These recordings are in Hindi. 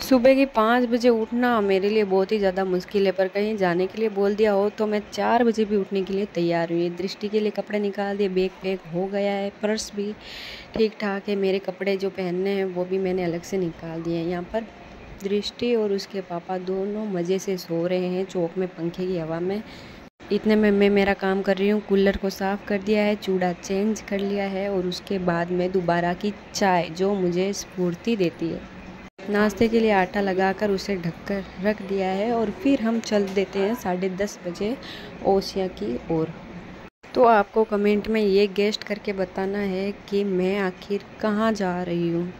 सुबह के 5 बजे उठना मेरे लिए बहुत ही ज़्यादा मुश्किल है, पर कहीं जाने के लिए बोल दिया हो तो मैं 4 बजे भी उठने के लिए तैयार हुई। दृष्टि के लिए कपड़े निकाल दिए, बैग पैक हो गया है, पर्स भी ठीक ठाक है। मेरे कपड़े जो पहनने हैं वो भी मैंने अलग से निकाल दिए हैं। यहाँ पर दृष्टि और उसके पापा दोनों मज़े से सो रहे हैं चौक में पंखे की हवा में। इतने में मैं मेरा काम कर रही हूँ। कूलर को साफ़ कर दिया है, चूड़ा चेंज कर लिया है और उसके बाद में दोबारा की चाय जो मुझे स्फूर्ति देती है। नाश्ते के लिए आटा लगाकर उसे ढककर रख दिया है और फिर हम चल देते हैं 10:30 बजे ओसिया की ओर। तो आपको कमेंट में ये गेस्ट करके बताना है कि मैं आखिर कहाँ जा रही हूँ।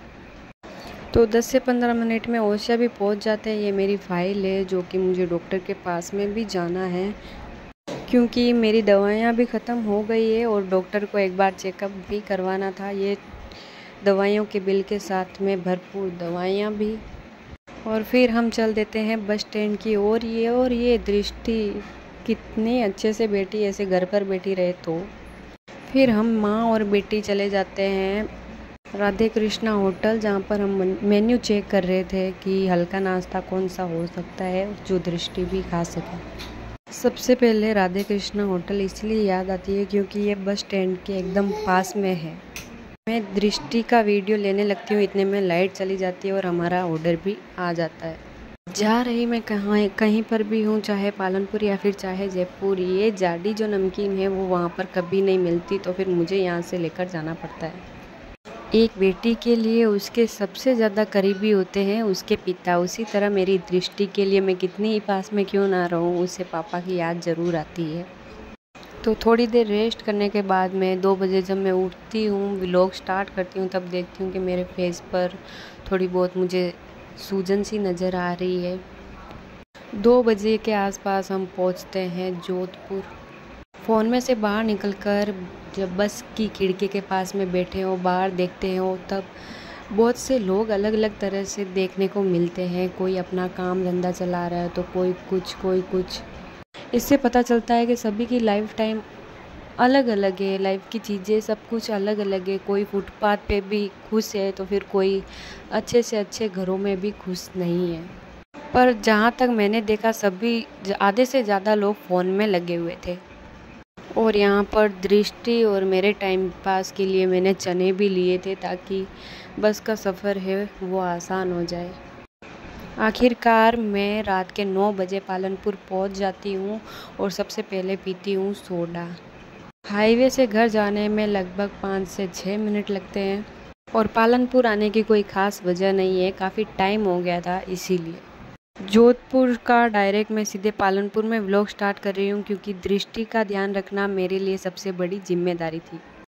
तो 10 से 15 मिनट में ओसिया भी पहुँच जाते हैं। ये मेरी फ़ाइल है जो कि मुझे डॉक्टर के पास में भी जाना है, क्योंकि मेरी दवाइयाँ भी ख़त्म हो गई है और डॉक्टर को एक बार चेकअप भी करवाना था। ये दवाइयों के बिल के साथ में भरपूर दवाइयाँ भी। और फिर हम चल देते हैं बस स्टैंड की ओर। ये दृष्टि कितने अच्छे से बैठी, ऐसे घर पर बैठी रहे तो। फिर हम माँ और बेटी चले जाते हैं राधे कृष्णा होटल, जहाँ पर हम मेन्यू चेक कर रहे थे कि हल्का नाश्ता कौन सा हो सकता है जो दृष्टि भी खा सके। सबसे पहले राधे कृष्णा होटल इसलिए याद आती है क्योंकि ये बस स्टैंड के एकदम पास में है। मैं दृष्टि का वीडियो लेने लगती हूँ, इतने में लाइट चली जाती है और हमारा ऑर्डर भी आ जाता है। जा रही मैं कहीं पर भी हूँ, चाहे पालनपुर या फिर चाहे जयपुर, ये जाडी जो नमकीन है वो वहाँ पर कभी नहीं मिलती, तो फिर मुझे यहाँ से लेकर जाना पड़ता है। एक बेटी के लिए उसके सबसे ज़्यादा करीबी होते हैं उसके पिता, उसी तरह मेरी दृष्टि के लिए मैं कितनी ही पास में क्यों ना रहूँ, उसे पापा की याद ज़रूर आती है। तो थोड़ी देर रेस्ट करने के बाद में 2 बजे जब मैं उठती हूँ, व्लॉग स्टार्ट करती हूँ, तब देखती हूँ कि मेरे फेस पर थोड़ी बहुत मुझे सूजन सी नज़र आ रही है। 2 बजे के आसपास हम पहुँचते हैं जोधपुर। फ़ोन में से बाहर निकलकर जब बस की खिड़की के पास में बैठे हो, बाहर देखते हो, तब बहुत से लोग अलग अलग तरह से देखने को मिलते हैं। कोई अपना काम धंधा चला रहा है तो कोई कुछ। इससे पता चलता है कि सभी की लाइफ टाइम अलग अलग है, लाइफ की चीज़ें सब कुछ अलग अलग है। कोई फुटपाथ पे भी खुश है तो फिर कोई अच्छे से अच्छे घरों में भी खुश नहीं है। पर जहाँ तक मैंने देखा सभी आधे से ज़्यादा लोग फ़ोन में लगे हुए थे। और यहाँ पर दृष्टि और मेरे टाइम पास के लिए मैंने चने भी लिए थे ताकि बस का सफ़र है वो आसान हो जाए। आखिरकार मैं रात के 9 बजे पालनपुर पहुँच जाती हूँ और सबसे पहले पीती हूँ सोडा। हाईवे से घर जाने में लगभग 5 से 6 मिनट लगते हैं और पालनपुर आने की कोई ख़ास वजह नहीं है, काफ़ी टाइम हो गया था इसीलिए। जोधपुर का डायरेक्ट मैं सीधे पालनपुर में व्लॉग स्टार्ट कर रही हूँ, क्योंकि दृष्टि का ध्यान रखना मेरे लिए सबसे बड़ी जिम्मेदारी थी।